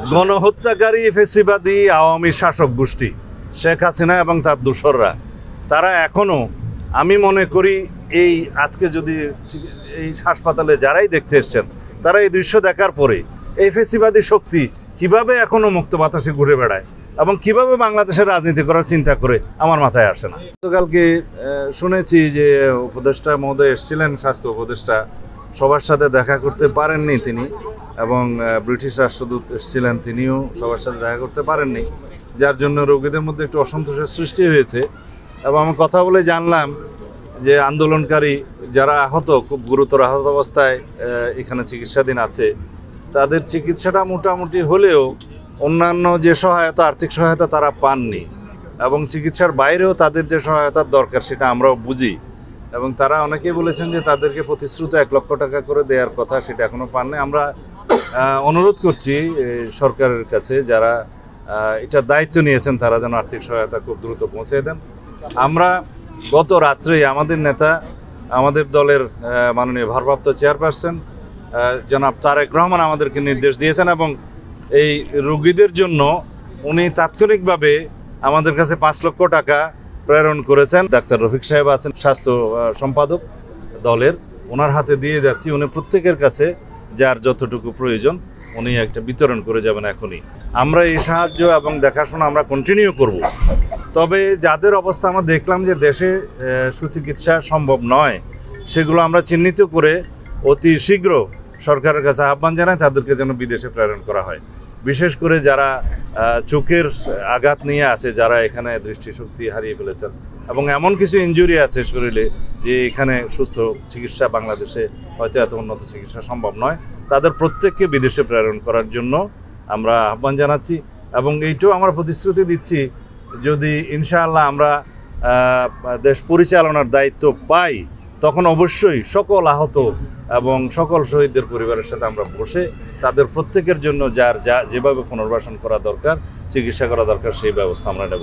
গণহত্যাকারী ফেসিবাদী আওয়ামী শাসক গোষ্ঠী শেখ হাসিনা এবং তার দোসররা তারা এখনও, আমি মনে করি এই আজকে যদি এই হাসপাতালে যারাই দেখতে এসছেন তারা এই দৃশ্য দেখার পরে এই ফেসিবাদী শক্তি কিভাবে এখনও মুক্ত বাতাসে ঘুরে বেড়ায় এবং কিভাবে বাংলাদেশের রাজনীতি করার চিন্তা করে আমার মাথায় আসে না। গতকালকে শুনেছি যে উপদেষ্টা মহোদয় এসেছিলেন, স্বাস্থ্য উপদেষ্টা, সবার সাথে দেখা করতে পারেননি তিনি, এবং ব্রিটিশ রাষ্ট্রদূত এসেছিলেন, তিনিও সবার সাথে দেখা করতে পারেননি, যার জন্য রোগীদের মধ্যে একটু অসন্তোষের সৃষ্টি হয়েছে। এবং আমি কথা বলে জানলাম যে আন্দোলনকারী যারা আহত, খুব গুরুতর আহত অবস্থায় এখানে চিকিৎসাধীন আছে, তাদের চিকিৎসাটা মোটামুটি হলেও অন্যান্য যে সহায়তা, আর্থিক সহায়তা তারা পাননি, এবং চিকিৎসার বাইরেও তাদের যে সহায়তার দরকার সেটা আমরাও বুঝি। এবং তারা অনেকেই বলেছেন যে তাদেরকে প্রতিশ্রুত 1 লক্ষ টাকা করে দেওয়ার কথা, সেটা এখনও পাননি। আমরা অনুরোধ করছি সরকারের কাছে, যারা এটার দায়িত্ব নিয়েছেন তারা যেন আর্থিক সহায়তা খুব দ্রুত পৌঁছে দেন। আমরা গত রাত্রেই আমাদের নেতা, আমাদের দলের মাননীয় ভারপ্রাপ্ত চেয়ারপারসন জনাব তারেক রহমান আমাদেরকে নির্দেশ দিয়েছেন, এবং এই রোগীদের জন্য উনি তাৎক্ষণিকভাবে আমাদের কাছে 5 লক্ষ টাকা প্রেরণ করেছেন। ডাক্তার রফিক সাহেব আছেন স্বাস্থ্য সম্পাদক দলের, ওনার হাতে দিয়ে যাচ্ছি। উনি প্রত্যেকের কাছে যার যতটুকু প্রয়োজন উনি একটা বিতরণ করে যাবেন এখনই। আমরা এই সাহায্য এবং দেখাশোনা আমরা কন্টিনিউ করব। তবে যাদের অবস্থা আমরা দেখলাম যে দেশে সুচিকিৎসা সম্ভব নয়, সেগুলো আমরা চিহ্নিত করে অতি শীঘ্র সরকারের কাছে আহ্বান জানাই তাদেরকে যেন বিদেশে প্রেরণ করা হয়। বিশেষ করে যারা চোখের আঘাত নিয়ে আছে, যারা এখানে দৃষ্টিশক্তি হারিয়ে ফেলেছেন এবং এমন কিছু ইনজুরি আছে শরীরে যে এখানে সুস্থ চিকিৎসা বাংলাদেশে হয়তো এত উন্নত চিকিৎসা সম্ভব নয়, তাদের প্রত্যেককে বিদেশে প্রেরণ করার জন্য আমরা আহ্বান জানাচ্ছি। এবং এইটাও আমরা প্রতিশ্রুতি দিচ্ছি, যদি ইনশাআল্লাহ আমরা দেশ পরিচালনার দায়িত্ব পাই, তখন অবশ্যই সকল আহত এবং সকল শহীদদের পরিবারের সাথে আমরা বসে তাদের প্রত্যেকের জন্য যেভাবে পুনর্বাসন করা দরকার, চিকিৎসা করা দরকার, সেই ব্যবস্থা আমরা নেব।